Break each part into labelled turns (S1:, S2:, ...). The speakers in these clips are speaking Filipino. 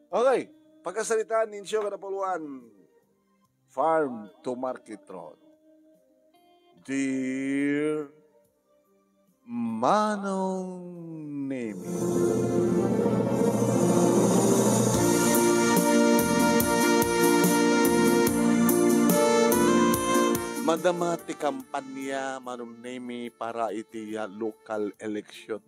S1: Okay, pagkasalitaan ninsyo kanapuluan, Farm to Market Road. Dear Manong Nemi, madama ti kampanya Manong Nemi para iti local election.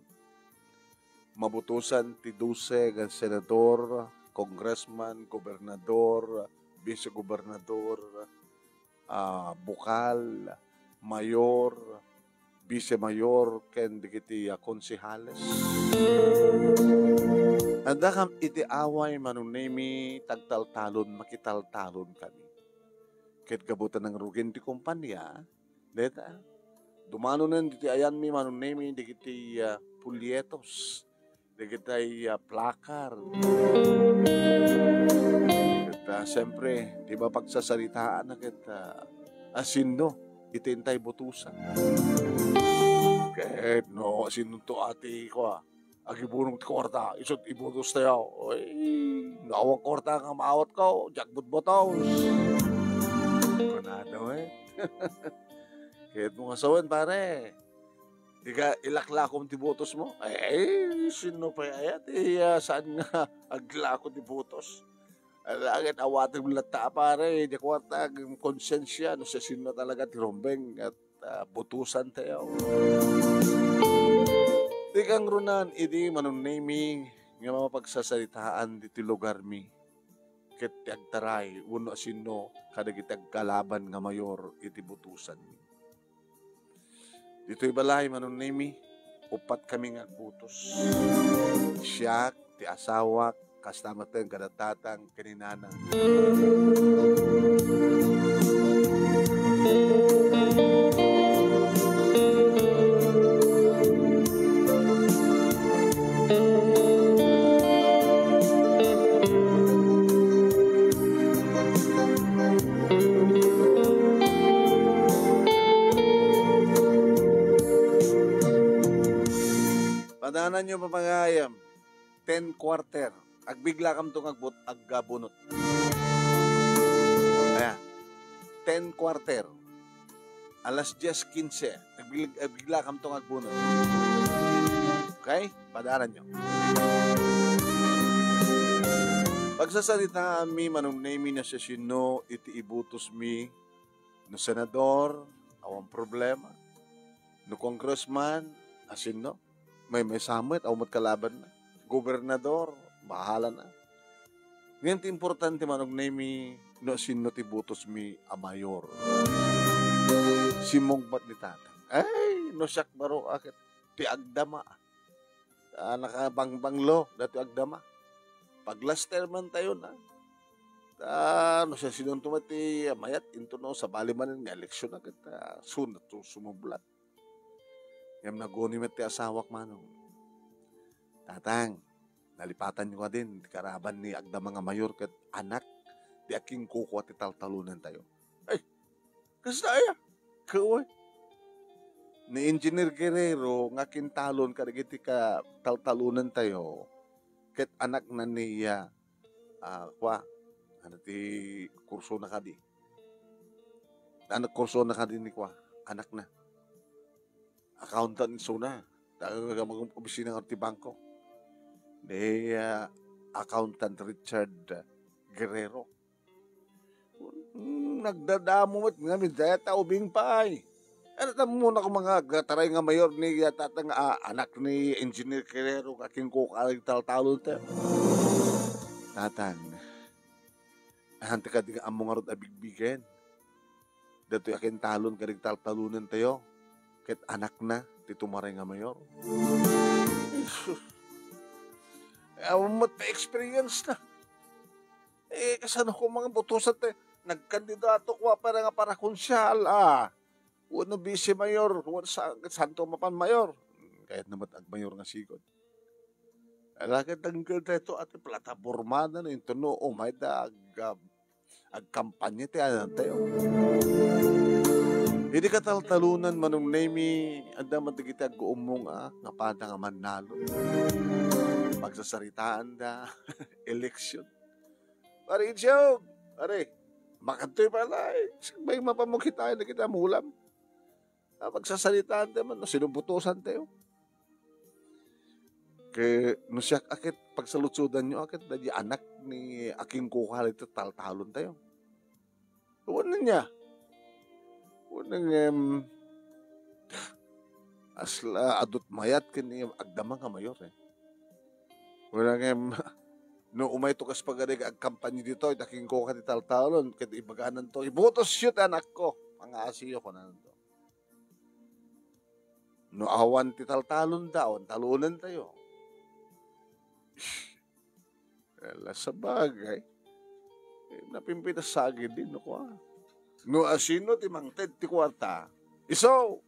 S1: Mabutusan ti 12 nga senador, congressman, gobernador, vice-gobernador, bukal, mayor, vice-mayor, ken digiti konsehales. Anda kam iti away manunemi tagtaltalon makitaltalon kami. Ket gabutan ng rugin ti kumpanya, deta dumano nen diti ayan mi manunemi digiti pulyetos, digiti plakar. Siyempre, di ba pagsasalitaan na kita asino, itintay butusan. Kahit no, sino to ati ko agibunong ti korta, isot ibutos tayo. Oy, nawang korta nga maawat ko, jackbot botaws. Kunado Kahit mo kasawan pare, di ka ilaklakom ti butos mo. Sino pa ayat? Saan nga aglakom ti butos? Alagad awatin mo lata pare, di kwarta konsensya, no sa sino talaga ti rombeng at butusan tayo. Di kang runan, idi manunaming nga mapagsasalitaan diti lugar mi. Ket ti agtaray, uno sino kadagitag kalaban nga mayor iti butusan mi. Dito'y balay manunami, upat kaming agbutos. Siya, ti asawa, kastamatan kadatatang kaninana. Padanan nyo papangayam, 10 quarter. Agbigla kam itong agbunot. Ayan. 10 quarter. Alas 10:15. Agbigla kam itong agbunot. Okay? Padanan nyo. Pagsasalita mi manunami na siya sino iti ibutos mi no senador, awang problema. No congressman, asin no? May samit, awang kalaban na. Gobernador, bahala na. Ngayon importante manunami no sino ti butos mi a mayor. Simong bat ni tatang. Ay, no siyak baro akit ti agdama. Nakabangbanglo dati agdama. Pag last term man tayo na. No siya sinon tumati mayat into no sa balimanin nga eleksyon na kita. Sunat to sumublat. Yung naguni met ti asawak manong. Tatang, nalipatan nyo ka din, karaban ni agda mga mayor kat anak, di aking kuko at italtalunan tayo. Ay, kasaya, kaway. Ni Engineer Guerrero, nga kintalon ka nagiti ka taltalunan tayo, kat anak na niya, ano ti kurso na ka di. Anak kurso na ka din ni kwa, anak na. Accountant so na, taga mag-opisina ng bangko. Ni Accountant Richard Guerrero. Nagdadamo at nga midayata ubing paay. Ano tamo muna ko mga taray nga mayor ni tatang anak ni Engineer Guerrero kaking kukalig tal-talon tayo. Tatang, hanti ka di nga among arot abigbigen. Dato yakin talon kalig tal-talunan tayo. Ket anak na, titumaray nga mayor. Mat pa-experience na. Kasano ko mga butusan tayo. Nagkandidato ko para nga para konsyal. Wano vice mayor, wano santo mapan mayor. Kahit naman ag-mayor nga sigod. Alagad ang ito at plataformada na ito no. Oh my da, ag-kampanya tayo. Hindi ka taltalunan manong nemi, anda matigita guumong nga pada nga manalo. Magsasaritaan da, election. Pare, Ichog, pare, makantoy pala eh. May mapamukhi tayo na kita mulam. Magsasaritaan tayo man, sinubutusan tayo. Kaya, no siya, akit, pagsalutsudan nyo, akit, na anak ni aking kukal ito, taltalon tayo. Wala niya. Wala asla adot mayat kini agdamang ka mayor eh. Wala no umay to kas pagadig ag kampanya dito, taking ko ka taltalon, ket ibaganan to. Ibotos shoot anak ko. Pangasiyo ko na to. No awan ti taltalon daon, talunan tayo. Wala sa bagay. Napimpitas sagid din no ko. No asino ti mangted ti kwarta. Iso.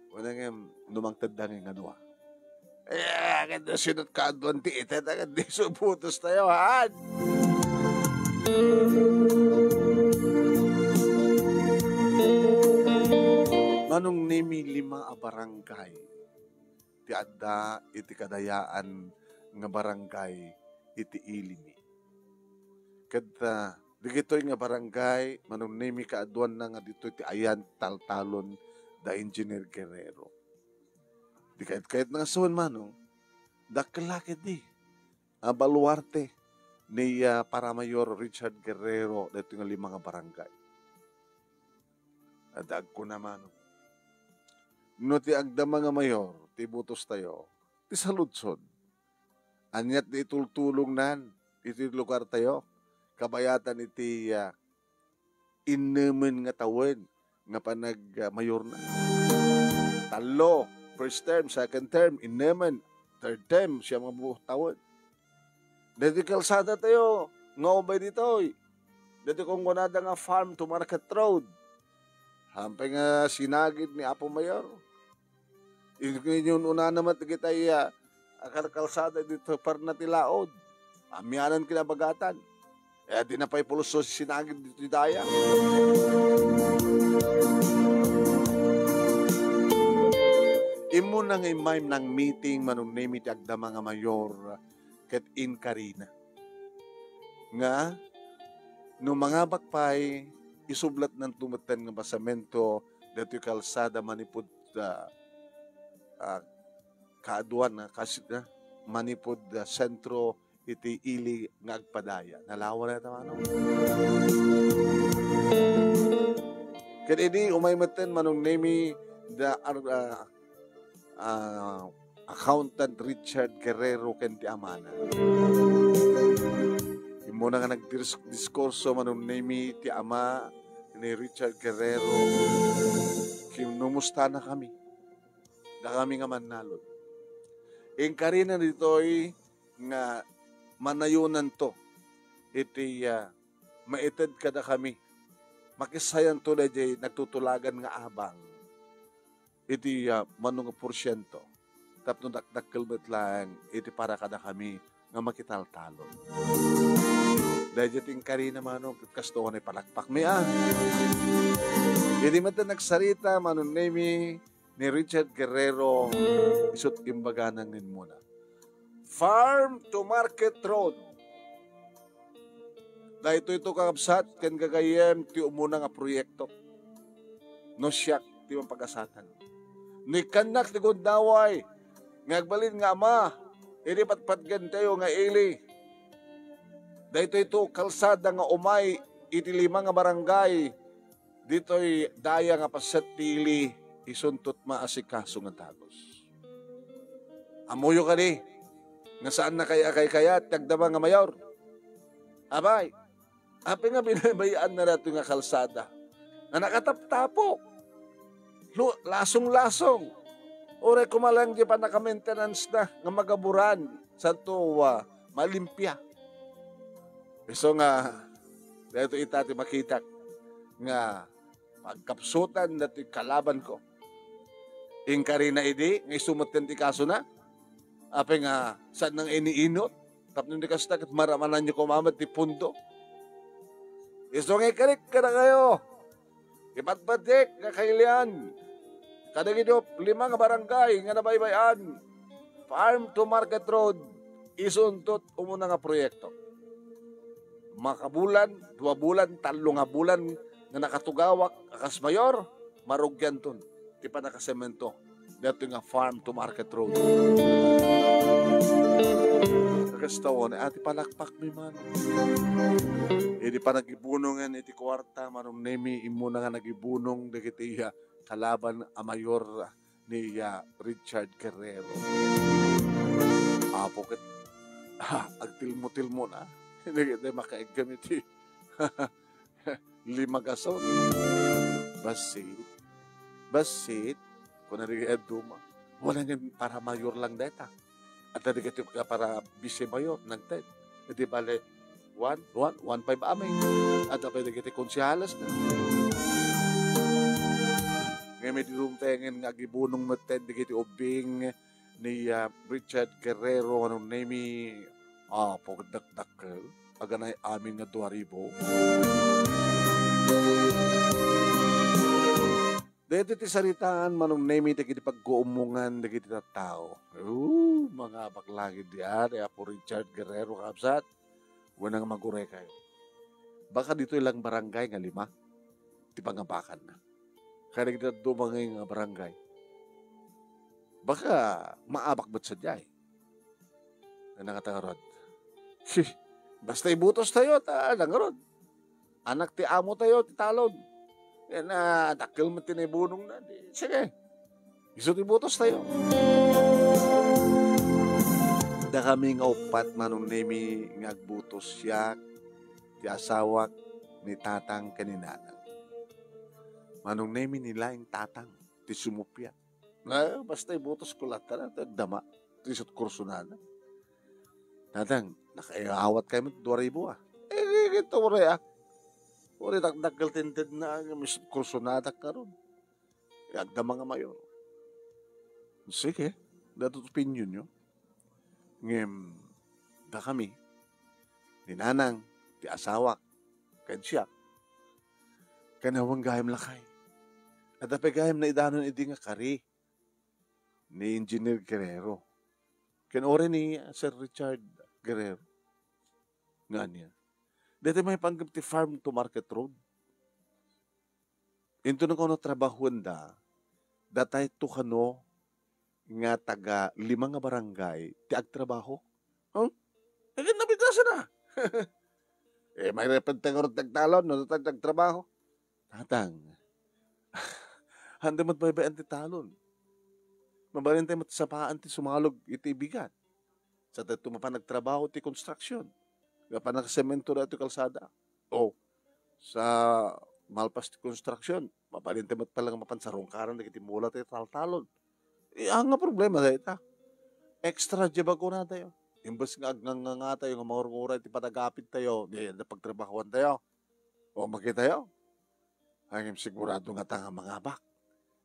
S1: Wala nga numangted da nga ano. Ganda sinot ka doon ti itet agad di subutos tayo ha. Manong nimi 5 a barangay ti adda iti kadayaan nga barangay iti Ilimi. Kadta digitoy nga barangay manong nimi kaaduan na nga dito iti ayan taltalon da Engineer Guerrero. Di kahit nga suwan manong dakalakit di baluarte ni Paramayor Richard Guerrero dito nga 5 nga barangay. Adag ko naman. No ti agdama nga mayor, ti butos tayo, ti saludsod. Anyat di itultulong nan, iti lugar tayo, kabayatan iti inemen nga tawen, nga panag mayor na. Talo, first term, second term, inemen, third term, siya mga tawen. Dito kalsada tayo, nga ubay dito, dito kong kunada nga farm to market road. Hampay nga sinagid ni Apo Mayor. Yung una naman kita kalsada dito par na tilaod. Amyanan kinabagatan. Di na pa'y puluso sinagid dito daya. Imo nang imay ng meeting manong name iti agda mga mayor ket in Karina. Nga, no mga bakpay, isublat ng tumatan ng basamento dito kalsada manipod kaaduan na kasi manipod sentro iti ili nga agpadaya. Nalawa na ito ano. Kaya ini umaymaten manong name the accountant Richard Guerrero kenti amana. Imo na nga nagdiskurso manong name ti ama ni Richard Guerrero. Kinumusta na kami. Na kami nga manalod. Ing karina dito'y nga manayunan to. Iti maited kada kami. Makisayan to na jay nagtutulagan nga abang. Iti manong porsyento. Tapno dakdakkelbet lang iti para kada kami nga makitaltalon. Dahil ting karina manong kasto ko na palakpak mi Hindi man nagsarita manong name ni Richard Guerrero isot imbaganan din muna. Farm to Market Road. Dahil ito kakabsat, kan gagayem ti umuna nga proyekto. No siyak, ti mapag-asatan. Ni kanak ti gundaway, ngagbalin nga ama, inipat-patgan tayo nga ili. Dahil ito kalsada nga umay, iti 5 nga barangay, dito'y daya nga paset tili, isuntot maasikaso nga tagos. Amuyo ka di, nga saan na kaya, tagdama nga mayor. Abay, api nga binabayaan na nato nga kalsada, na nakataptapo, lasong-lasong, ore kumalang di pa naka-maintenance na, nga magaburan, sa tuwa, malimpya. So nga, dito itati makita, nga, pagkapsutan dati kalaban ko. Ing karina idi, ngay sumatan ti kaso na. Ape nga, saan nang iniinot? Tapos di kasta, kat maramanan nyo kumamat ti pundo. Iso ngay karik ka na kayo. Ipatpatik, kakailian. Kadagidop, 5 nga barangay, nga nabaybayan. Farm to Market Road, isuntot umuna nga proyekto. Makabulan, 2 bulan, 3 nga bulan nga nakatugawak, akas mayor, marugyan ton. Di pa nakasemento. Dito nga farm to market road. Nakastawa na, ati palakpak mi man. Hindi pa nagibunongan iti kwarta, manong nemi, imo na nga nagibunong, dagiti kalaban a mayor ni Richard Guerrero. Apokit, agtilmo-tilmo na. Hindi makaiggamit 5 gasol. Basit, kung narinig duma, wala nga para mayor lang deta. At narinig ka para vice-mayor, nagtay. Hindi bale, 1.5 amay. At napay nagiti konsyalas na. Ngayon may dinumtengen nga gibunong mated, nagiti ubing ni Richard Guerrero, anong name pagdakdakkel, aganay amin nga 2,000. Dito ti saritaan, manong name iti kiti pag-uumungan, dagiti na tao. Mga baklagi diyan, po Richard Guerrero kapsat, wanang magure kayo. Baka dito ilang barangay nga 5, ti pangabakan na. Kaya kita dumangay nga barangay. Baka maabak ba't sa diyay? Na nangatangarod. Basta ibutos tayo, nangarod. Anak ti amo tayo, ti talon. Yan na, dakil mo tinibunong na. Sige, iso ti butos tayo. Da kami nga upat manong nemi ngagbutos siya, ti asawak ni tatang kaninanang. Manong nemi nila yung tatang, ti sumupya. Basta ibutos ko lahat na, dama, ti isot kurso na. Tatang, nakaiawat kayo mo, 2,000 ito uri Uri dakdakgal tinted na, may kurso na karon. Agda mga mayor. Sige, dato opinion nyo. Ngem, da kami, ni nanang, ti asawak, kan siya, kanawang gahim lakay. At apay gahim na idanon idi nga kari, ni Engineer Guerrero. Kinore ni Sir Richard Guerrero. Nga niya. Dito may panggap ti farm to market road. Into na kono trabahuan datay to kano nga taga 5 nga barangay, ti agtrabaho. Nabitasan na. May repenteng tagtalon, no, tagtrabaho. Tatang, handa mo't baybayan ti talon. Mabalin tayo matisapaan ti sumalog iti bigat. Sa tayo tumapan nagtrabaho ti construction. Gapan nakasemento na ito kalsada. Sa malpas ti construction, mabalin tayo palang mapansarong karan na kitimula tayo talon. Ang nga problema tayo ita. Extra jeba ko na tayo. Imbas nga nga tayo, nga maurunguray ti patagapit tayo, di na pagtrabahuan tayo. Makita tayo. Ang sigurado nga tanga mga abak.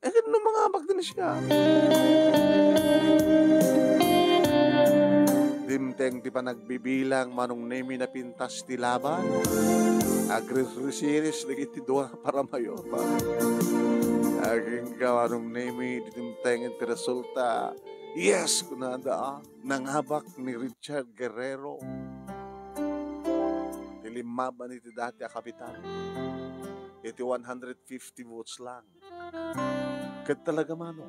S1: Ganun mga abak din siya. Dimteng ti pa nagbibilang manong nemi na pintas ti laban. Agres-resiris lagi ti doa para mayor pa. Aging ka manong nemi dimteng ti resulta. Yes, kunada nangabak ni Richard Guerrero. Tilimaban iti dati a kapitan. Iti 150 votes lang. Kat talaga mano,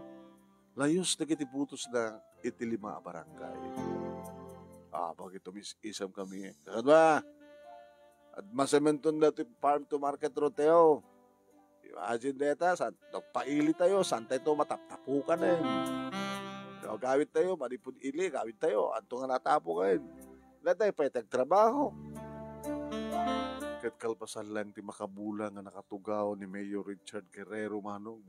S1: layos na kiti butos na iti 5 barangay. Pag ito isam kami. Kakadwa, at masementon na iti farm to market road tayo. Imagine deta, paili tayo, saan tayo mataptapukan eh. So, gawit tayo, malipod ili, gawit tayo, anto nga natapo kayo. Lahat tayo pa trabaho. Kat kalpasan lang ti makabulang nga nakatugaw ni Mayor Richard Guerrero manong.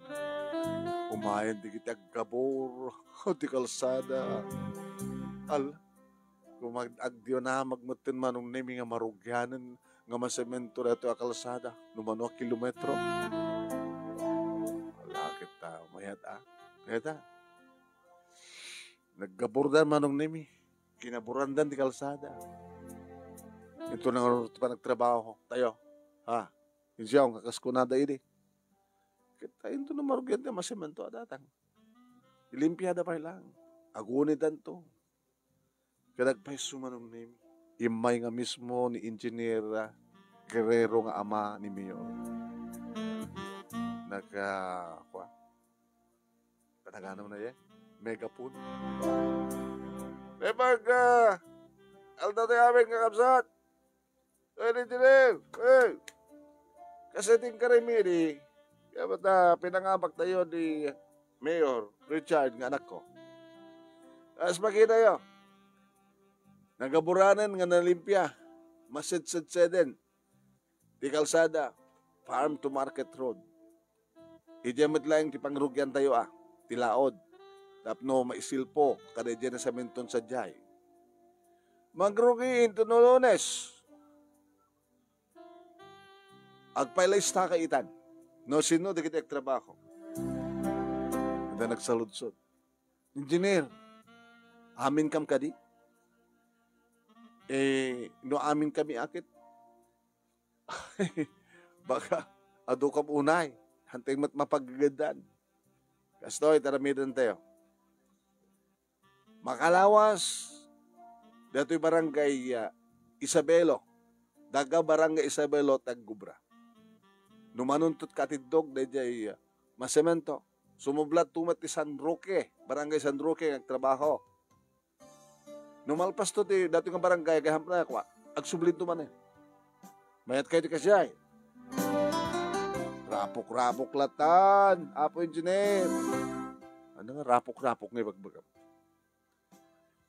S1: Umayan di kita gabor o di kalsada. Kung agdiyo na magmutin manong nemi nga marugyanan nga masemento na ito a kalsada. Numano a kilometro. Malakit ta, mayat Mayat Naggabor dan manong nemi. Kinaburandan di kalsada. Ito na pa nagtrabaho tayo. Yung siya, ang kakaskunada ini. Kita ito na marugyan na masemento datang. Ilimpiada pa lang. Agunitan to. Kadagpay sumanong name. Imay nga mismo ni Engineer Guerrero nga ama ni Mayor. Panaganaw na yan. Megaphone. Pepag, alda tayo aming kakapsat. Engineer, kasi ting karimiri, kaya ba't pinangabak tayo ni Mayor Richard nga anak ko. As makita yo, nagaburanan nga nalimpya, masid-sid-seden, di kalsada, farm to market road. Ijamit lang ti pangrugyan tayo tilaod, tapno maisilpo, kada dyan na sa menton sa jay. Magrugiin to no Lunes. Agpailays ta kaitan. No sino di kita trabaho. Kada nagsaludsod. Engineer, amin kam kadi? No amin kami akit. Baka ado kam unay. Hantay mapagagadan. Kastoy, taramidan tayo. Makalawas, dato'y barangay Isabelo. Daga barangay Isabelo, Taggubra. Numanuntot katidog, dayjay masemento. Sumublat tumat ti San Roque, barangay San Roque, nagtrabaho. Numalpas to ti, dato'y nga barangay, kaya hampla ako, agsublin tuman Mayat kayo ti kasyay. Rapok-rapok latan, Apo Engineer. Ano nga, rapok-rapok nga bagbagam.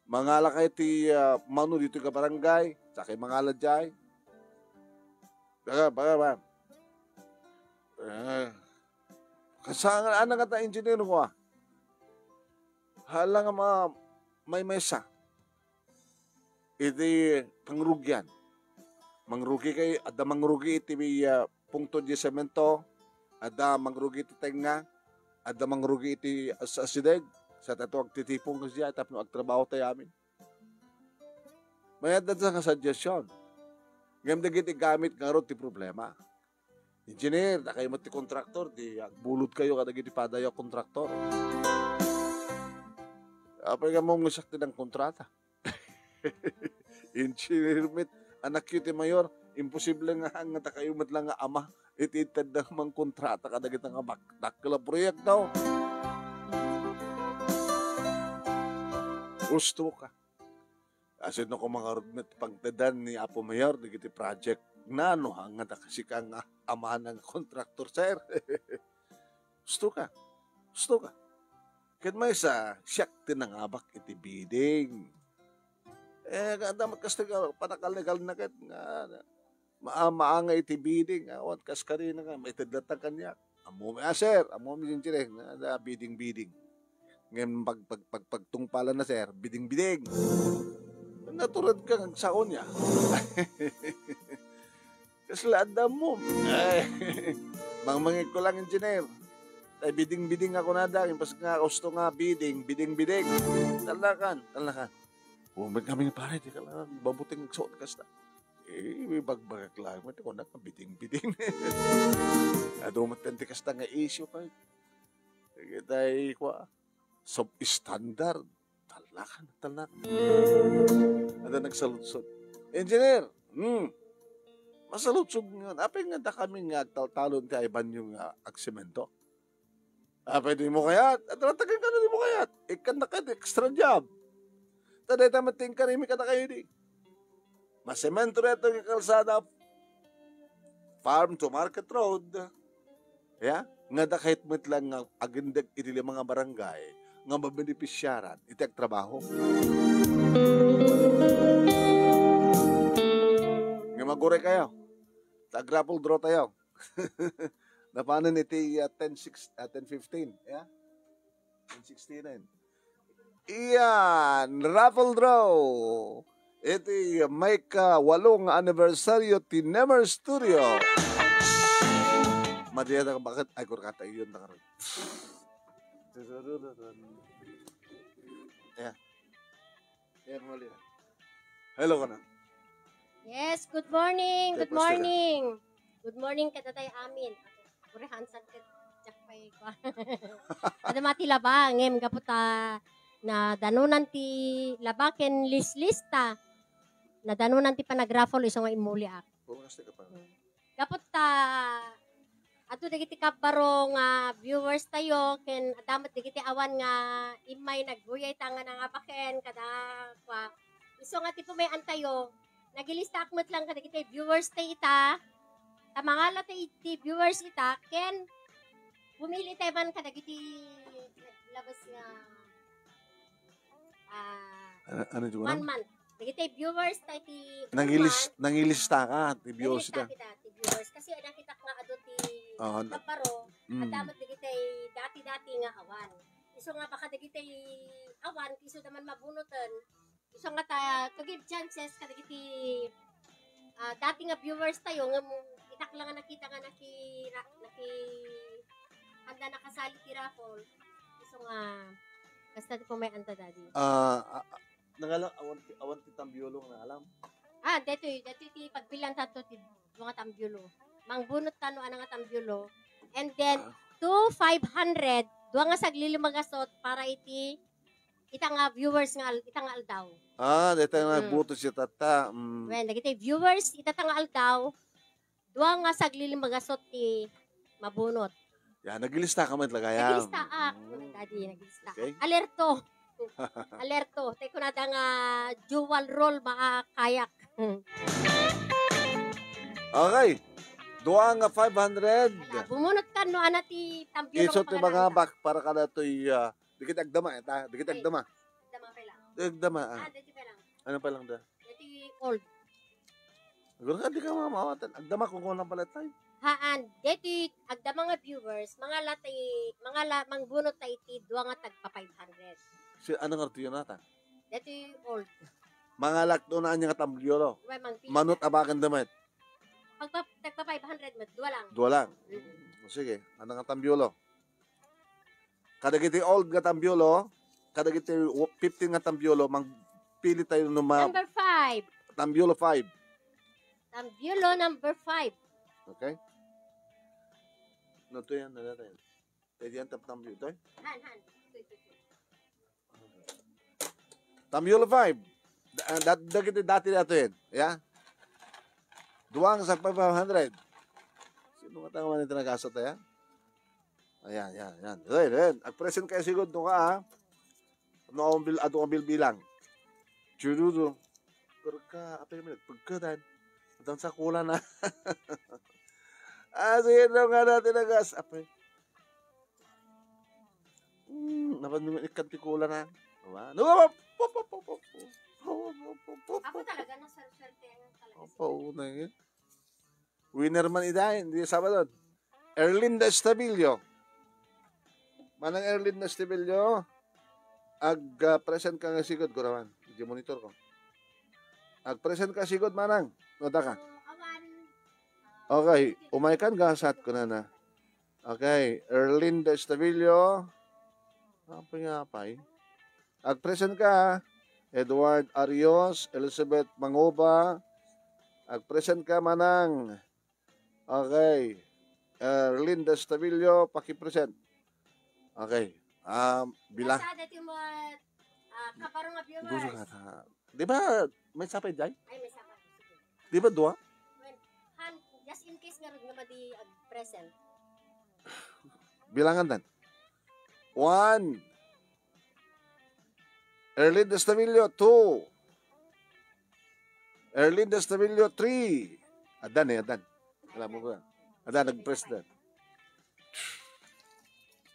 S1: Mangala kayo ti mano dito ka barangay, sa kay mangala jay. Baga. Kasangan, nga ta engineer ko Hala nga may mesa. Iti pangrugyan. Mangrugi kayo, ada mangrugi iti pungto di semento, ada mangrugi iti tenga, ada mangrugi iti asideg, sa tato agtitipong kasi tapno agtrabaho tayo amin. Mayad na sa suggestion. Ngayon dagiti gamit nga ro ti problema. Engineer, na kayo ti kontraktor, di bulod kayo kadagiti padayo kontraktor. Apay ka mong nasakti ng kontrata. Engineer, anak yun ti mayor, imposible nga kayo matlang nga ama, ititad na mang kontrata kadagiti nga bakla proyek daw. Gusto ka. Kasi no kung mga rudmet pagtadan ni Apo Mayor, digiti project na no, hangad kasi kang ama ng kontraktor, sir. Gusto ka. Kaya may sa siyak tinangabak iti bidding. Damat kas panakal-legal na kat nga maanga iti bidding. Awan kas ka rin nga, may tadlatang kanya. Amo sir, amo mi sinchire, na bidding. Ngayon pagtungpalan na sir, bidding. Naturad ka ng saon niya. Kaslada mo. Mangmangit ko lang, engineer. Ay, bidding ako na dahil. Pas nga, gusto nga, bidding. Talakan. Umit kami nga pare, di ka lang, babuting nagsuot ka sa. May bagbagak lang. Mati ko na, bidding. Adumat kanti ka sa nga issue pa. Kita'y kwa, sub-standard. Talakan. Ada nagsalutsod. Engineer, masalutsod nga. Apay nga da kami nga talon ti Ivan yung agsemento. Pwede mo kayat. At ratagan ka na di mo kayat. Ikan na ka, extra job. Taday tamating karimi ka na kayo di. Masemento reto yung kalsada. Farm to market road. Yeah? Nga da kahit lang nga agendag itili mga barangay nga mabenepisyaran iti agtrabaho. Nga magure kayo. Tag-raffle draw tayo. Napanan iti 10-15. Yeah? 10-16. Iyan, raffle draw. Iti may ka-8 anibersaryo ti Nemer Studio. Madiyada ka bakit? Ay, kurkata yun na karoon. Hello ka na.
S2: Yes, good morning. Good morning. Good morning ka tatay amin. Ako hansan ka jakpay ko. Ada matila ba ngem kaputa na danunan ti labaken lista na danunan ti panagrafol iso nga imuli ak.
S1: Pumas ka pa.
S2: Dapat ta ato dagiti kabaro nga viewers tayo ken damat dagiti awan nga imay nagbuyay tanga nga baken kada kwa. Iso nga tipo may antayo nagilista akmet lang kada dagiti viewers tay ita. Tamangala tay iti viewers ita ken pumili tayo man kada dagiti labas nga
S1: Ano yung
S2: 1 month. Dagiti viewers tayo ti
S1: nangilista ka, ti viewers ka.
S2: Ti viewers kasi nakita nga ado ti
S1: Oo.
S2: kaparo at dapat dagiti dati-dati nga awan. Iso nga baka dagiti awan iso naman mabunutan. Iso nga ta to give chances kadagiti dati nga viewers tayo nga itak lang nga nakita nga naki handa nakasali ti raffle. Iso nga basta po may anta daddy.
S1: Nangalang awan ti tambiolo nga alam.
S2: Dito ti pagbilan tato ti mga tambyulo. Mangbunot tano ana nga tambyulo. And then 500 duwa nga saglilimagasot para iti ita nga viewers nga ita nga aldaw.
S1: Dito nga buto si tata.
S2: When dagiti viewers ita nga aldaw duwa nga saglilimagasot ti mabunot.
S1: Yan, nagilista ka man lagaya.
S2: Nagilista daddy nagilista.
S1: Okay.
S2: Alerto. Tay ko na nga dual role kayak.
S1: Okay. Duwa nga 500.
S2: Bumunot ka no ana ti tambyulo.
S1: Iso ti mga bak para kada to'y dikit agdama. Dikit agdama.
S2: Dama pa lang.
S1: Agdama.
S2: Dito pa lang.
S1: Ano pa lang da?
S2: Dito old.
S1: Siguro ka di ka mamawatan. Agdama kung kung lang pala tayo.
S2: Dito agdama nga viewers, mga mangbunot tayo ti duwa nga tagpa 500.
S1: Ano nga ito yun nata?
S2: Dito old.
S1: Mga lakto na niya nga tambyolo.
S2: Manut
S1: Manot abakan damit.
S2: Pag tagpa 500 mat, duwa lang.
S1: Dua lang. Sige, ano nga tambyolo? Kadagiti old nga tambyolo, kadagiti 15 nga tambyolo, pili tayo
S2: Number 5.
S1: Tambyolo 5.
S2: Tambyulo number 5.
S1: Okay? No, ito yan, natin. Pwede yan tambyolo. Ito
S2: Han.
S1: Tambyolo 5. Dati nato yan. Yeah? Duwang sa 500. Sino nga tangaman ito nag-asot na yan? Ayan. Ayan. Ag-present kayo sigod nung ka, Ano ang bilang? Churudo. Pero ka, apay mo, pagkadan. Atang sa kula na. Sige nung nga natin nag-as. Apay. Napanungan ikat ti kula na.
S2: Ako talaga na swerte talaga.
S1: Opo, una yun. Winner man idahin, hindi Sabado. Erlinda Estabilio. Manang Erlinda Estabilio, ag-present ka nga sigod, Gurawan. Hindi monitor ko. Ag-present ka sigod, manang. Nota ka. Okay, umaykan gasat ko na. Okay, Erlinda Estabilio. Apay. Ag-present ka, Edward Arios, Elizabeth Mangoba. Ag-present ka, manang. Okay. Erlinda Estabilio, paki-present. Okay. Bila.
S2: Sa dati mo kaparong nga viewers.
S1: Gusto ka ta. Di ba, may sapay dyan?
S2: Ay, may sapa.
S1: Di ba, dua?
S2: Just in case nga rin naman di present.
S1: Bilangan dan. 1. Erlinda Estabilio, 2. Erlinda Estabilio, 3. Adan. Alam mo ba? Adan, nag-press dan.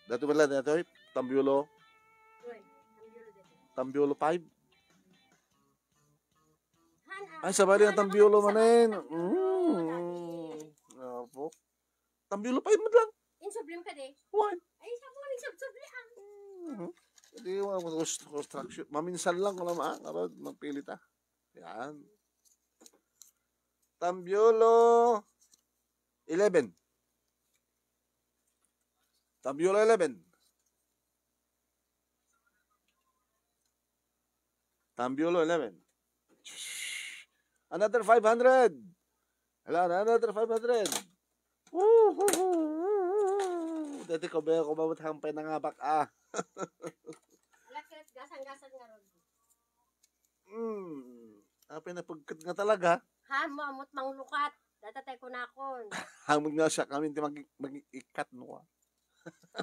S1: Dato ba lang dato? Tambyolo 5. Ay, sabali ang tambyolo manin. Apo. Tambyolo 5 man lang.
S2: Insublim ka de.
S1: 1.
S2: Ay, sa mo insublim ang.
S1: Hindi mo construction. Maminsan lang ko naman. Magpili ta. Yan. Tambyolo 11. Tambyolo 11. Tambyolo 11. Another 500. Another 500. Dati ko ba hampay na nga bak
S2: Gasang-gasang nga ron.
S1: Apay na pagkat nga talaga.
S2: Ha, mamot mang lukat. Datatay ko na akon.
S1: Hamon nga siya kami mag-ikat no.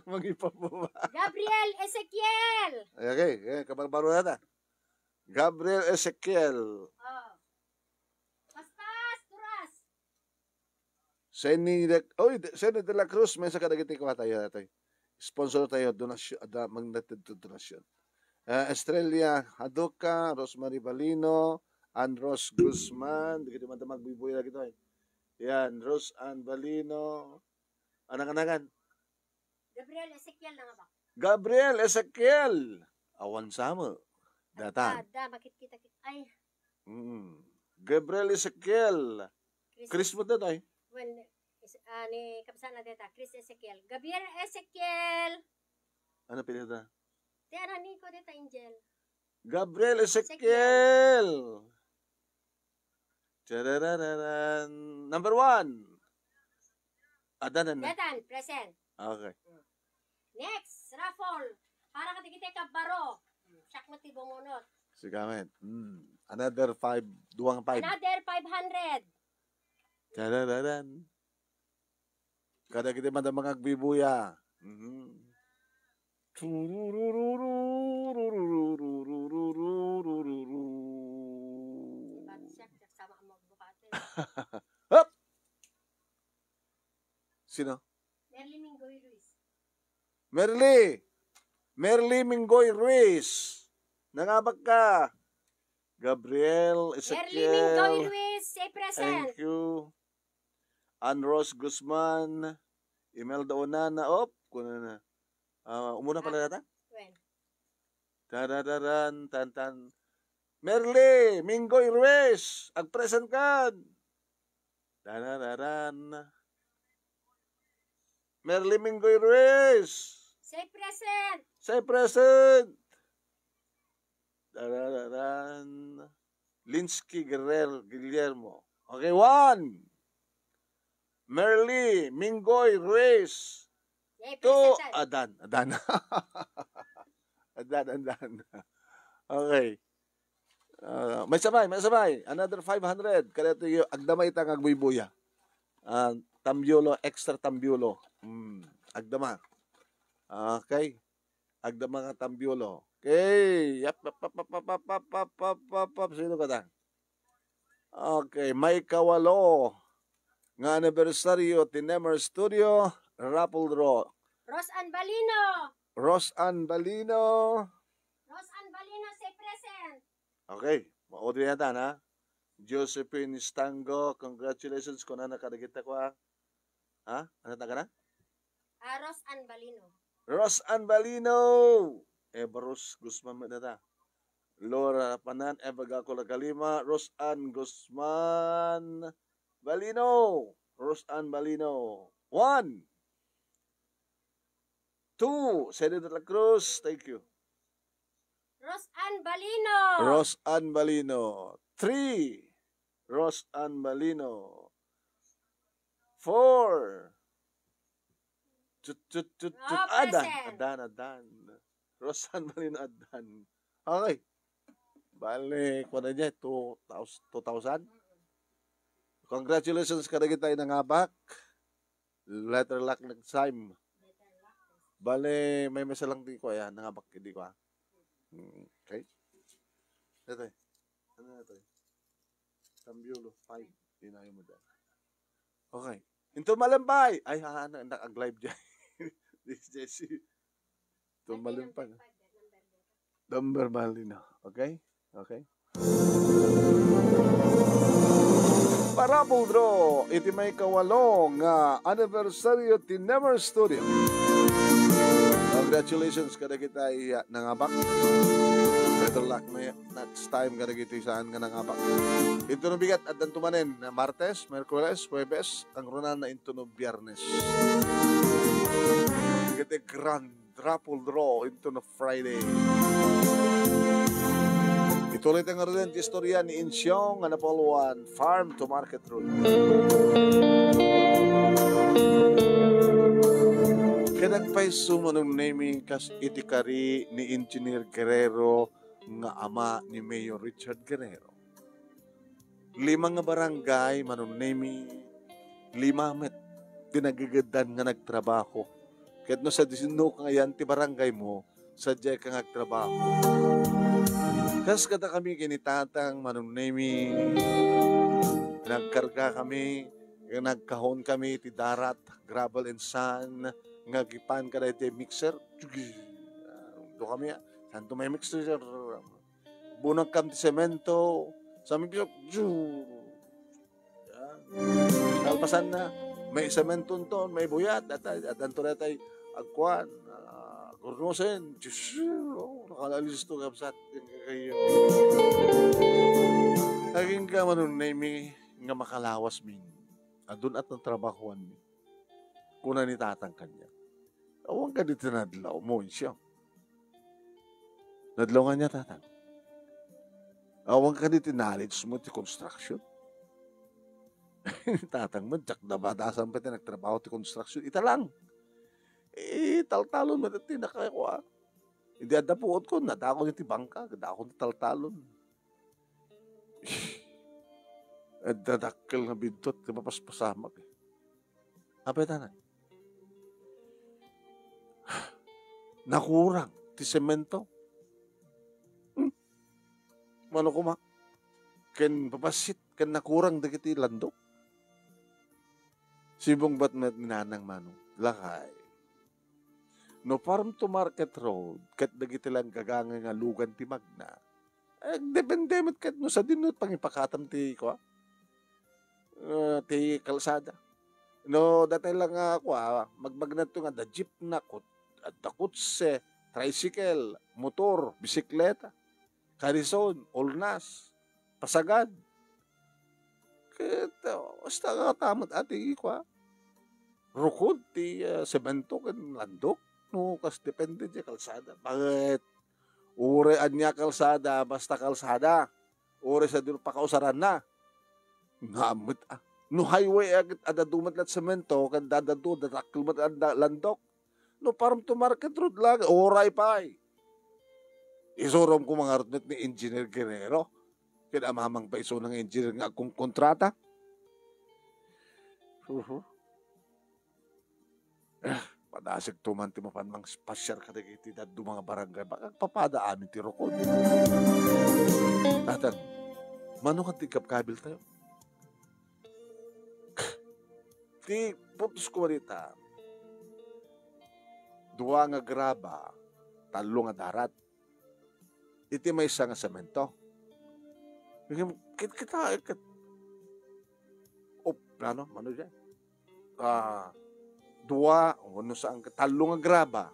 S1: Mag-ipababa.
S2: Gabriel Ezekiel!
S1: Okay, kabarbaro na ta. Gabriel Ezekiel.
S2: Oh. Pastas, turas.
S1: Senny de la Cruz, may sa kadagiti ko tayo. Sponsor tayo, donasyon, magnated to donasyon. Estrella Haduka, Rosemary Balino, Andros Guzman, di kita man magbibuhay lagi ito. Yan, Rose Ann Balino. Anak-anakan.
S2: Gabriel Ezekiel na nga ba?
S1: Gabriel Ezekiel. Awan sama. Datan.
S2: Makit-kita. Ay.
S1: Gabriel Ezekiel. Chris mo dito ay?
S2: When, ni kapsan na dito, Chris Ezekiel. Gabriel Ezekiel.
S1: Ano pinita?
S2: Tiyan, ni ko dito, Angel.
S1: Gabriel Ezekiel. Charararan. Number 1. Adanan na.
S2: Datan, present.
S1: Okay.
S2: Next, raffle. Para katigite ka baro. Siyak mo tibumunot.
S1: Sigamet. Another 5. Duwang 5.
S2: Another 500.
S1: Charararan. Kada kita man mga agbibuya. Hop! Sino?
S2: Merly Mingoy Ruiz.
S1: Merly Mingoy Ruiz. Nangabag ka. Gabriel
S2: Merly
S1: Ezekiel.
S2: Mingoy Ruiz, say present.
S1: Thank you. Anros Guzman. Imelda Onana. Kuna na. Umuna pala nata?
S2: When?
S1: Tarararan, tantan. Merly Mingoy Ruiz. Ag-present ka. Tarararan. Merly Mingoy Ruiz.
S2: Say present.
S1: Say present. Tarararan. Linsky Guillermo. Okay, 1. Merly Mingoy Ruiz.
S2: Say
S1: 2.
S2: present.
S1: Adan. Adan. Okay. May sabay. Another 500. Kaya ito yung agdamay tang agbuybuya. Tambyulo, extra tambyulo. Agdama. Okay. Agdama nga tambyulo. Okay. Yap. Sino ka ta? Okay. May kawalo. Nga anibersaryo Tinemer Studio. Raffle draw.
S2: Ros Ann Balino, say present.
S1: Okay. Maudri yata na. Josephine Stango. Congratulations kung na nakadagita ko ha. Ano ta ka na?
S2: Ros Ann Balino.
S1: Ros Ann Balino. Ebaros Guzman Medata. Laura Panan, Evagacola Kalima, Ros Ann Guzman Balino. Ros Ann Balino. 1. 2. Senator de la Cruz. Thank you.
S2: Ros Ann Balino.
S1: Ros Ann Balino. 3. Ros Ann Balino. 4. Adan. Ros Ann Balino, Adan. Okay. Bale, kung na niya, 2,000. Congratulations ka na kita nangabak. Letter luck next time. Bale, may mesa lang di ko. Ayan, nangabak hindi ko. Okay. Ito eh. Ano na ito eh? Tambyulo, 5. Dinayo mo dyan. Okay. Into Malambay. Ay, nag-live dyan. This Jesse. Into Malambay. Number Malino. Okay? Okay. Parabol draw. Iti may kawalong anniversary Tinemer Studio. Congratulations kada kita nangabak. Better luck na next time kada kita saan ka nangabak. Ito no bigat at dantumanin na Martes, Merkules, Huwebes, ang runan na ito no Biyernes. Kita grand raffle draw ito no Friday. Ituloy ang rin istorya ni Insyong Anapoluan Farm to Market Road. Kada Paiso manong naming kas itikari ni Engineer Guerrero nga ama ni Mayor Richard Guerrero. 5 nga barangay manong naming 5 met tinagagadan nga nagtrabaho. Kahit no sa disino ka ngayon ti barangay mo, sadya ka nagtrabaho. Kas kada kami kinitatang manong naming nagkarga kami, nagkahon kami ti darat, gravel and sand, nga gipan ka na iti mixer. Do kami, santo may mixer. Bunag kam ti semento, sa aming talpasan na, may semento ton, may buyat, at anto na tayo, agkuhan, kurnosen, nakalalis to kapsat, kayo. Naging ka manun na nga makalawas min, adun at ng trabahuan min, kuna ni tatang kanya. Awang ka dito nadlaw mo siya. Nadlaw nga niya tatang. Awang ka dito knowledge mo ti construction. Tatang mo, jak na batasan pa ti nagtrabaho ti construction. Ita lang. Taltalon mo dati nakakwa. Hindi adapuot ko, nadako ni ti bangka, nadako ni taltalon. At dadakkel na bintot, ti mapaspasamak. Apay tanan. Nakurang ti semento. Mano ko ken papasit ken nakurang dagiti landok. Sibong bat minanang manong lakay. No farm to market road ket dagiti lang gaganga nga lugan ti magna. Depende met ket no sa dinot pangipakatam ti ko. Ti kalsada. No datay lang ako magmagnat to nga da jeep na kot at da kutse, tricycle, motor, bisikleta, karison, olnas, pasagad. Kaya, basta nga tamat ati ko rukod ti semento ken landok. No, kas depende di kalsada. Bakit? Ure anya kalsada, basta kalsada. Ure sa dito pakausaran na. Ngamit No highway agad adadumat lat semento, kan dadado, dadakil mat landok. No farm to market road lang, oray pa'y. Isurom ko mga rutnet ni Engineer Guerrero. Kaya mamang pa iso ng engineer nga akong kontrata. Padasig tuman ti mapan mang spasyar ka dagiti daddo mga barangay. Baka papada amin ti rokod. Tatan, mano ka tigap kabil tayo? Ti putos ko marita. 2 nga graba, 3 nga darat. Iti may isa nga semento. Kita plano, ano dyan? 2, ano saan, 3 nga graba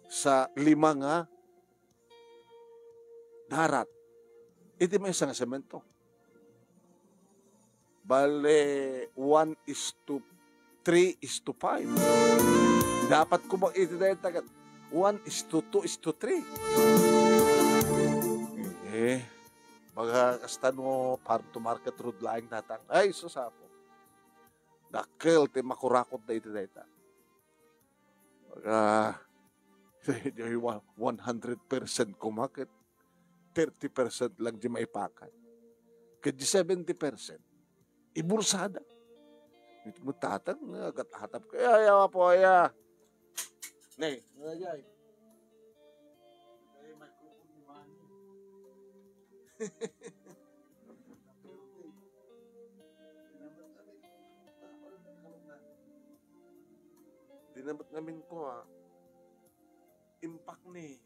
S1: sa 5 nga darat. Iti may isa nga semento. Bale, 1:3:5. Dapat ko bang iti dahil tagat 1:2:3. Baga kasta no farm to market road laing tatang. Ay, susapo. Dakkel, ti makurakot na iti dahil ta. Baga, 100% kumakit. 30% lang di maipakan. Kaya 70%. Ibursada. Ito mo tatang, hatap ko. Ayaw po, ayaw. Nay, nagyay. Ay, may kukuliman. Dinamat namin ko, impact ni.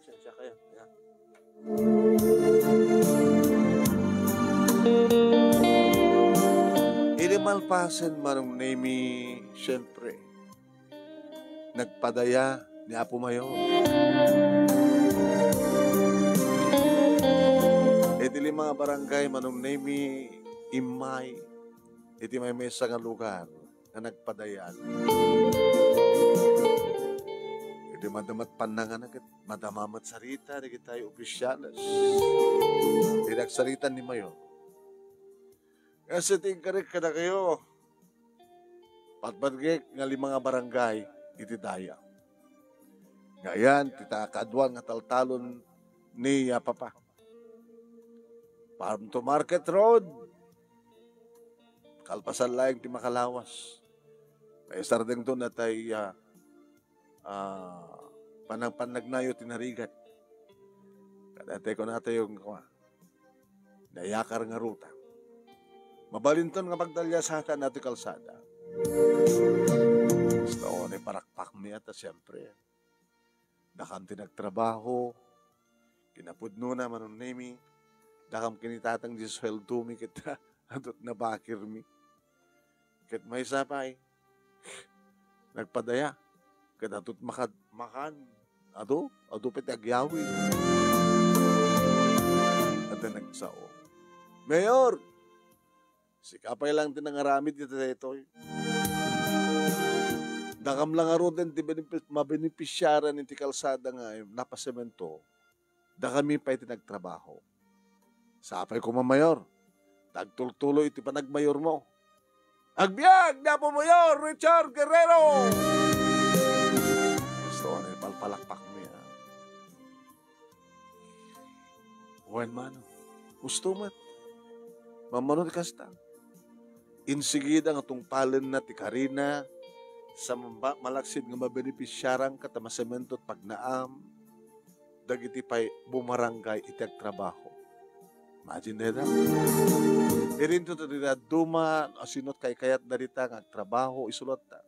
S1: Pasensya kayo. Yan. Ilimalpasan manong nami, siyempre, nagpadaya ni Apo Mayor. Iti 5 barangay manong nami, imay, iti may mesa nga lugar na nagpadayan. Iti madamat panangan agad, madamamat sarita, di tayo opisyalas. Iti nagsarita ni Mayor. Kasi tingkarik ka na kayo. Patbadgek nga limang nga barangay, iti daya. Ngayon, tita kaadwan nga taltalon ni Papa. Farm to Market Road. Kalpasan lang ti Makalawas. May sardeng doon na tayo panagnayo tinarigat. Kadate ko natin yung nayakar nga ruta. Mabalinton nga pagdalya sa hatan natin kalsada. Gusto ko na parakpak niya ta siyempre. Dakam tinagtrabaho, kinapudno na manunemi, dakam kinitatang di sweldo mi kita, adot na bakir mi. Ket may sapay, nagpadaya, ket adot makan, ado piti agyawi. At nagsao. Mayor, si kapay lang tinangaramid dito ito. Dakam lang aro din, mabenipisyaran iti kalsada nga, napasemento, da kami pa iti nagtrabaho. Sapay ko Mayor, tagtultuloy iti panagmayor mo. Agbyag na po Mayor, Richard Guerrero! Gusto ko na palpalakpak mo yan. Huwag mano, gusto mat. Mamanod kasta. Insigida nga tungpalan na ti Karina, sa malaksid nga mabenepisyarang katamasemento at pagnaam, dagiti pa'y bumarangay itag trabaho. Imagine nila. Irinto to nila duma, asinot kay kayat darita nga trabaho, isulat ta.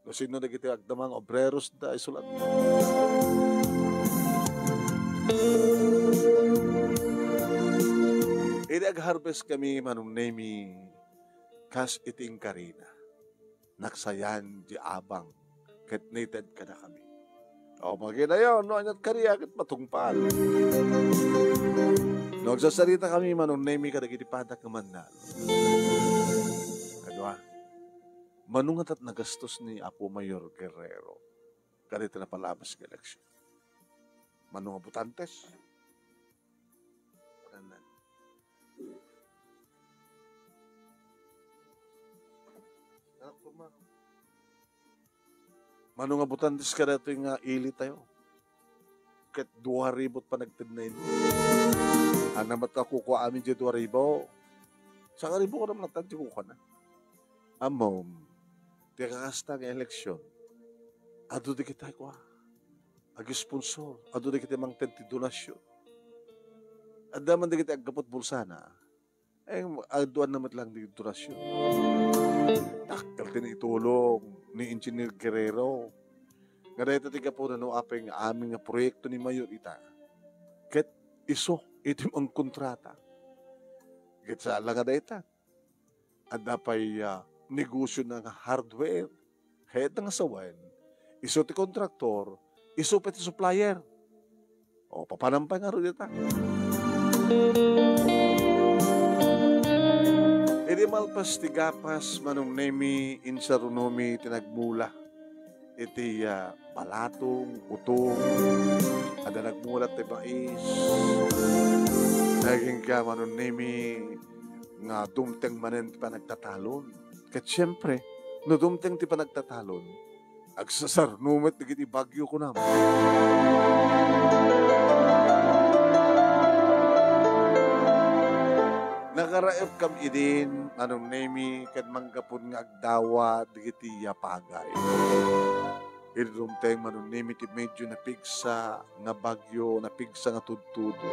S1: No sino dagiti agdamang obreros da, isulat ta. Ag-harvest kami manunemi kas iting Karina. Naksayan di abang ket nated ka na kami. O magina yun, no anyat kariya ket matungpal. Nagsasarita kami manunemi ka nagitipadak naman na. Ano manungat at nagastos ni Apo Mayor Guerrero kanito na palabas ng eleksyon. Manunga butantes. Manong abutantis ka dito yung ili tayo. Ket 2,000 pa nagtidnayin. Anamat ka kukuha amin dyan 2,000. Sa karibo ko naman natanti ko ka na. Amom, di kakasta ng eleksyon. Ado di kita ko ag-sponsor. Ado di kita mang tenti donasyon. Adaman di kita agkapot bulsana. Aduan naman lang di donasyon. Takal tinitulong ni Engineer Guerrero. Nga dahil tatika po na no apeng aming proyekto ni Mayor ita. Ket iso, itim ang kontrata. Ket sa lang nga dahil ta. At dapay negosyo ng hardware. Kahit nga sawan. Iso ti kontraktor, iso pati supplier. O, papanampay nga rin ita. Edi malpas tigapas manong nemi insarunomi tinagmula. Iti palatong, utong, ada nagmulat ti bais. Naging ka manong nemi nga dumteng manen ti panagtatalon. Kat siyempre, no dumteng ti panagtatalon, agsasarnumet ti bagyo ko naman. Nakaraep kam idin, anong nemi, kad manggapon nga agdawa, digiti yapagay. Idumteng manong nemi, ti medyo napigsa, nga bagyo, napigsa nga tudtudo.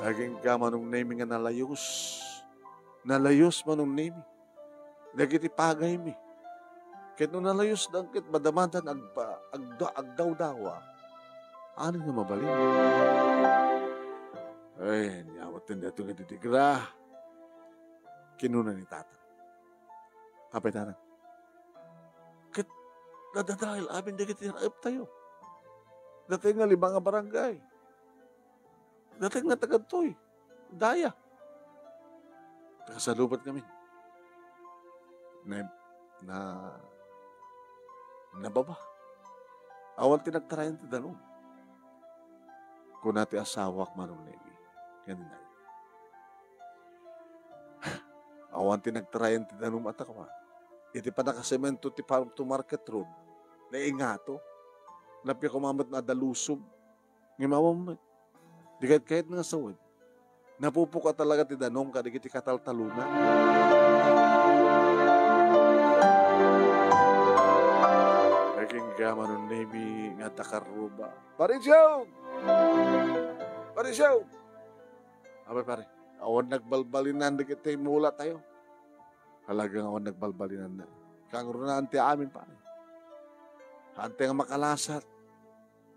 S1: Aging ka manong nemi nga nalayos. Nalayos manong nemi. Digiti pagay mi. Ket no nalayos dang ket madamadan agdaw-dawa. Ano nga mabalin? Ay, niyawat din dito nga ditigra. Kinuna ni tata. Kapay tata. Kit, nadadahil amin di kitiraip tayo. Dati nga 5 nga barangay. Dati nga tagadtoy. Daya. Nakasalubat kami. Nababa. Awal tinagtarayan ti danon. Kung nati asawak manong nemi. Yan na. Awan tinagtarayan ti danum at ako. Iti pa nakasemento ti farm to market road. Naingato. Napya kumamat na dalusog. Ngimawam, di kahit nga sawad. Napupuka talaga ti danong kadig iti kataltalunan. Kaking gama nun nemi nga takaruba. Parisyaw! Parisyaw! Abay pare, awan nagbalbalinan di kita mula tayo. Halagang awan nagbalbalinan na. Kangro na anti amin pare. Ante nga makalasat.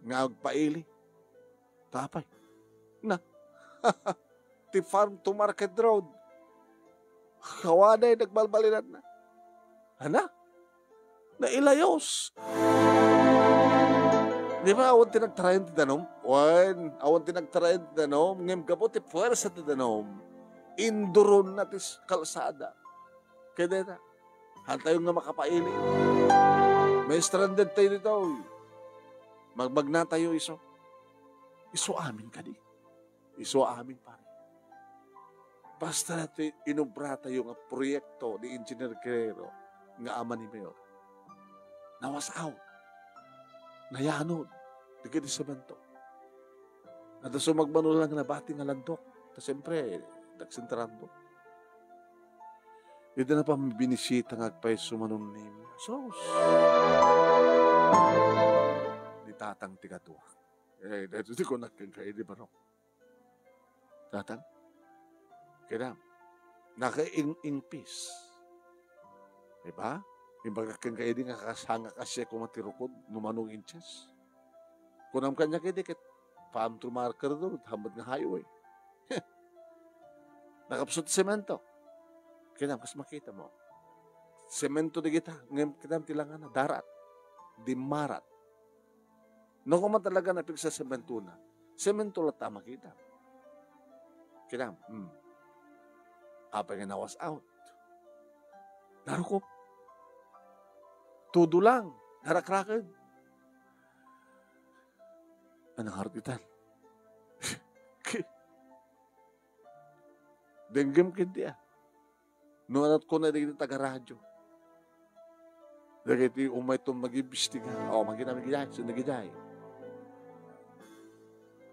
S1: Nga agpaili. Tapay. Na. Ti farm to market road. Kawaday nagbalbalinan na. Hana? Nailayos. Di ba awan tinagtarayan ti danom? Awan tinagtarayan ti danom. Ngem ka po ti puwersa ti danom. Induron na ti kalsada. Kaya dita. Hantayo nga makapaili. May stranded tayo dito. Magbagna tayo iso. Iso amin ka di. Iso amin pare. Basta natin inubra tayo nga proyekto ni Engineer Guerrero nga ama ni Mayor. Nawas out. Nayanod. Digit sa bento. At so magmano lang na bati nga landok. Ta siyempre, nagsintarando. Ito na pa binisita nga agpay sumanong name. Sos. Ni tatang tigatuwa. Dito di ko nakagkaya di ba no? Tatang? Kaya naka-in peace. Diba? Imbaga kagkaya di nga kakasanga kasi kumatirukod numanong inches. Kunam kanya kaya di kat farm to marker doon, hamad nga highway. Nakapsot semento. Kaya kas makita mo. Semento di kita. Ngayon kita tilangan na. Darat. Dimarat. No kuman talaga napig sa semento na. Semento lang tama kita. Kaya apa nga nawas out. Narukop. Tudo lang. Harakrakad. Anong harpitan? Denggam kindi ah. Noonat ko na rin taga-radyo. Dagiti umay itong mag-ibistiga. O, magginamigay. So, nagigay.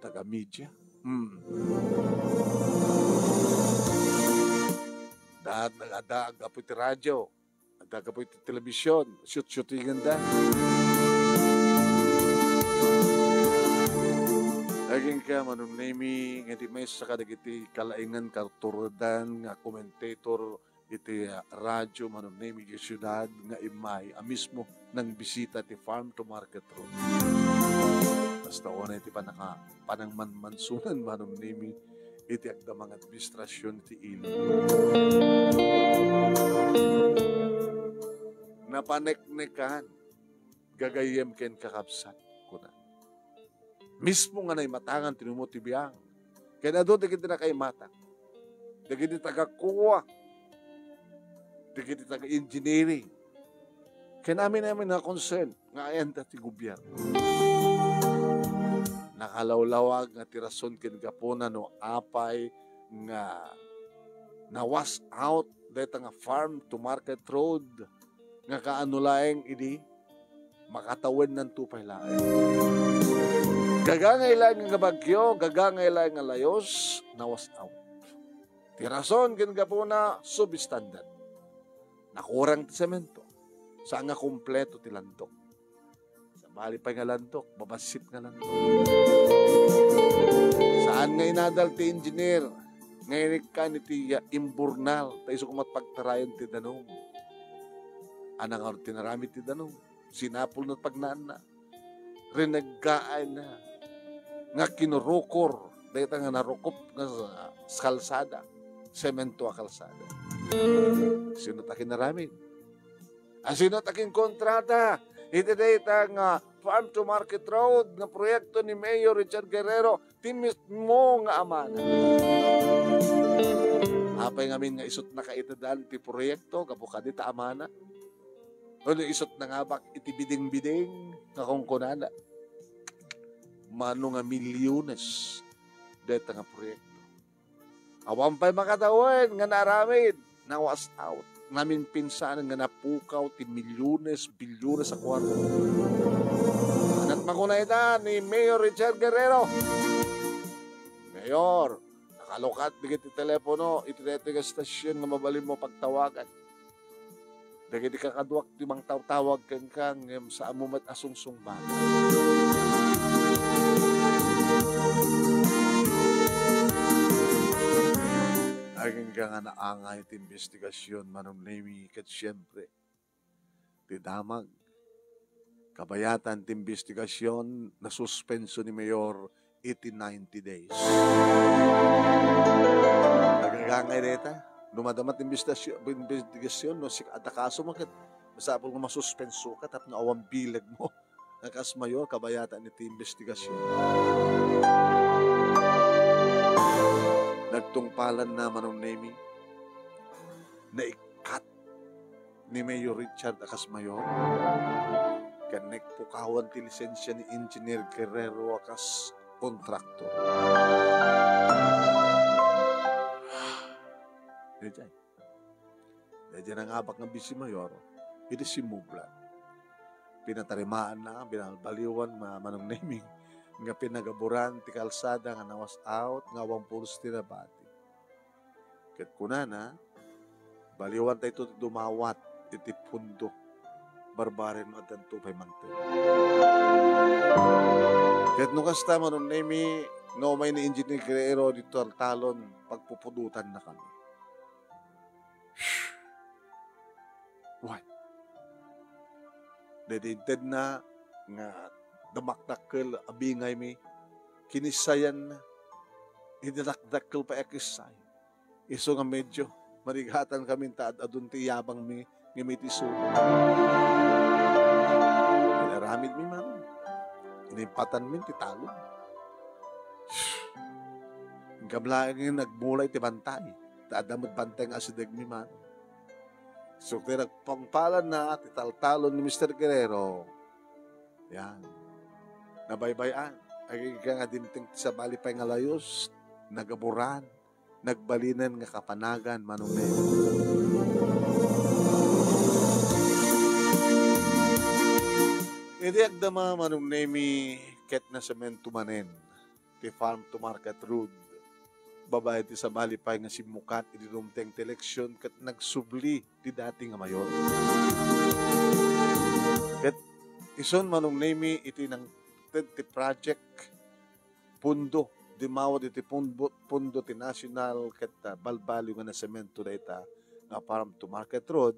S1: Taga-media. Dahil nag-adaag apoy ti radyo. Adaag apoy ti telebisyon. Shoot-shootingan da. Laging ka manunami nga di may sa kadagiti kalaingan karturadan nga komentator iti radyo manunami iti syudad nga imay mismo ng bisita ti farm to market road. Basta wala iti panangmanmansunan manunami iti agdamang administrasyon iti ili. Napanek-nekan gagayem ken kakabsat ko na. Mismo nga na matangan tinumutibiyang. Kaya na doon, digit na kay matang. Digit taga-kuwa. Digit taga-engineering. Kaya namin na concern nga ayan dati gobyerno. Nakalawlawag nga tirason kinagapona no apay nga nawas out dito nga farm to market road nga kaanulaeng idi makatawid ng tupay laeng. Gagangailan nga bagyo, gagangailan nga layos, nawas out. Tirason, kinagapuna, substandard. Nakurang ti semento. Saan nga kompleto ti landok. Sa bali pa nga landok, babasit nga landok. Saan nga inadal ti engineer, ngayon ka ni ti imburnal, tayo sa kumatpagtarayan ti danong. Anang nga tinarami ti danong. Sinapol na pagnaan na. Renaggaan na. Nga kinurukor dahil nga narukop nga sa kalsada, semento a kalsada. Sino takin naramin? Sino takin kontrata? Iti dahil nga farm to market road nga proyekto ni Mayor Richard Guerrero, timis mo nga amana. Apay ngamin nga isot na kaitadan ti proyekto, kabukadita amana. O isot na nga bak iti biding-biding nga kongkonana. Mano nga milyones dito nga proyekto. Awan pa'y makatawin nga naramid nawas out. Namin pinsanan nga napukaw ti milyones, bilyones sa kwarto. Anat makunay na ni Mayor Richard Guerrero. Mayor, nakalukat digit ti telepono, itinete nga stasyon nga mabalin mo pagtawagan. Dagiti kakaduak ti mang tawag kang sa amumat asungsung baga. Aging ka nga naangay ti investigasyon manong nemi kat siyempre ti damag kabayatan ti investigasyon na suspenso ni Mayor 90 days. Nagagangay deta dumadamat investigasyon no si atakaso mo kat masapol mo masuspenso ka tap na awang bilag mo nakas Mayor kabayatan iti investigasyon. Nagtungpalan na manong nemi na ikat ni Mayor Richard akas Mayor kanek pukawan ti lisensya ni Engineer Guerrero akas kontraktor. Diyan ang abak ng bisi Mayor iti si Mublan pinatarimaan na binalbaliwan manong nemi nga pinagaburan ti kalsada nga nawas out nga awang pulos ti nabati. Ket kunana baliwan tayo dumawat iti pundo barbaren at danto pay mangten. Ket no kasta manon nemi nga umay ni Engineer Guerrero dito talon pagpupudutan na kami. What? Dedinted na nga damakdakkel abingay mi kinisayan na idadakdakkel pa ekisay iso nga medyo marigatan kami taad adun ti yabang mi ngimitiso inaramid mi man inimpatan min ti talon gamlaang nagmulay ti bantay taadamot bantay nga asideg mi man so kaya nagpangpalan na ti taltalon ni Mr. Guerrero yan nabaybayan. Ay nga dimting sa balipay nga layos, nagaburan, nagbalinan nga kapanagan, manong nemi. Hindi agdama manong nemi, ket na semento manen, ti farm to market road. Babae ti sa balipay nga simukat, idinumteng ti eleksyon, ket nagsubli ti dating nga Mayor. Ket ison manong nemi, iti nang ti project pundo di mawad iti pundo ti national ket balbali nga na semento data nga farm to market road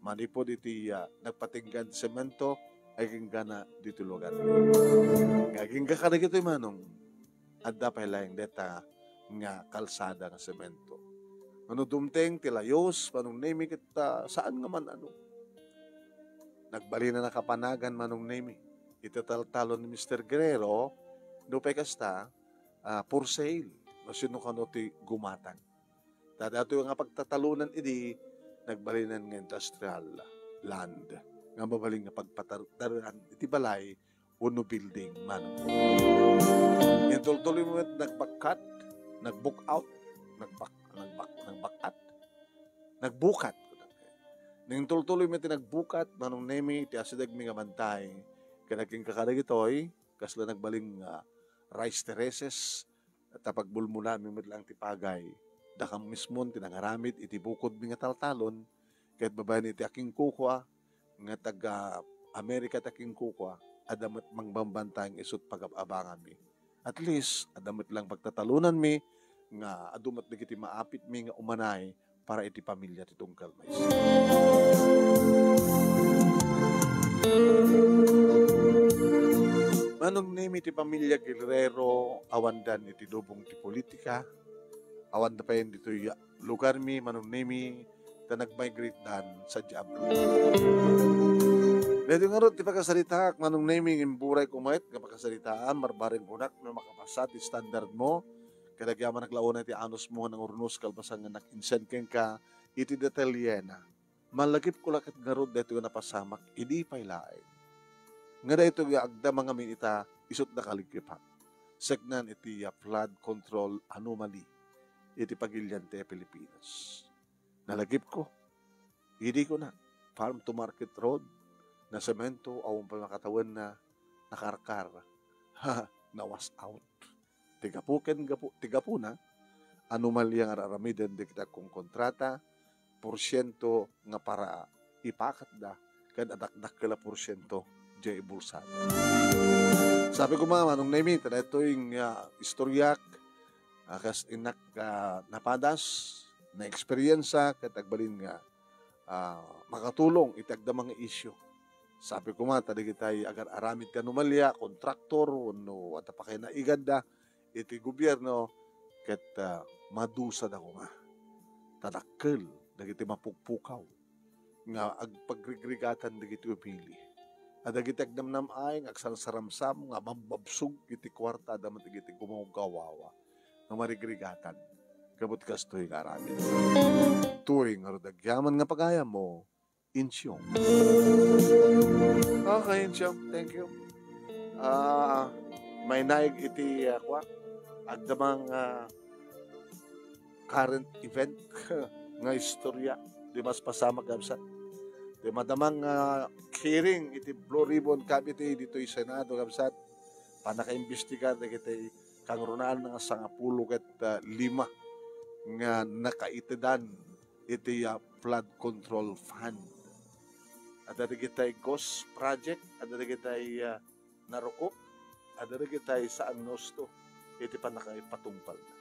S1: manipod iti nagpatinggan semento ay gana dito lugar ngaging kakarag ito manong adda pa lang data nga kalsada nga semento ano dumteng ti layos manong nemi kita saan nga man ano nagbali na nakapanagan manong nemi itataltalon ni Mr. Guerrero, dupay kasta, for sale. No, sino ka no ti gumatan. Dadato yung nga pagtatalunan idi, nagbalinan ng industrial land. Nga mabaling nga pagpataran, iti balay, uno building man. Yung tuloy mo nagbakat, nagbook out, nagbakat, nagbukat. Nang tuloy mo tinagbukat, manong nemi, ti asidag mi nga bantay, kanaging kakadag ito'y, kasla nagbaling rice terraces, at tapagbulmula, mimit lang tipagay. Dakam mismon, tinangaramid, iti bukod mi nga taltalon, kahit babayan iti aking kukwa, nga taga-Amerika taking kukwa, adamat mangbambantay ang isot pag-abangan mi. At least, adamat lang pagtatalunan mi, nga adumat na kiti maapit mi nga umanay, para iti pamilya titong kalmay. Manong nemi ti pamilya Guerrero awandan iti lubong ti politika awan da pa yun dito lugar mi manong nemi ta nag-migrate dan sa Diablo. Dito nga ron ti pagkasalita manong nemi imburay kumayat nga pagkasalitaan marbaring unak na makapasa ti standard mo kadagyaman naglauna ti anos mo ng urnos kalbasan nga nakinsen ken ka iti detalyena malagip ko lakit nga ron dito nga napasamak idi paylaeng nga dito agda mga minita isot na kaligipan. Segnan iti flood control anomaly iti pagilyan ti Pilipinas. Nalagip ko. Hindi ko na. Farm to Market Road na semento awang pamakatawan na nakarkar. Na was out. Tigapu na. Anomalya nga raramiden di kita kung kontrata, porsyento nga para ipakat da, kan adakdak kala porsyento di ibulsado. Sabi ko mama, nung naimita na ito yung istoryak, kas inak napadas, na eksperyensa, katagbalin nga makatulong itagda mga isyo. Sabi ko ma, tadi kita'y agar aramid ka numalya, kontraktor, no, at pa kayo na iganda, iti gobyerno, ket madusad ako nga. Tadakkel, dagiti mapugpukaw, nga agpagrigregatan dagiti upili. At dagiti agnamnam ay, agsansaramsam, nga mambabsog, iti kwarta, damat dagiti gumawgawawa, nga marigrigatan. Kabut kastoy nga aramid. Turing, dagyaman nga pagaya mo, Insyong. Okay, Insyong. Thank you. May naig iti agdamang current event nga istorya di mas pasama kabsat. Di madamang hearing iti Blue Ribbon Committee dito yung Senado kabsat. Panaka-imbestigar na kita kang runaan nga 10 ket 5 nga nakaitidan iti flood control fund. At ada kita'y ghost project, ada kita'y narukop, ada kita'y saan nosto, iti panakay patungpal na.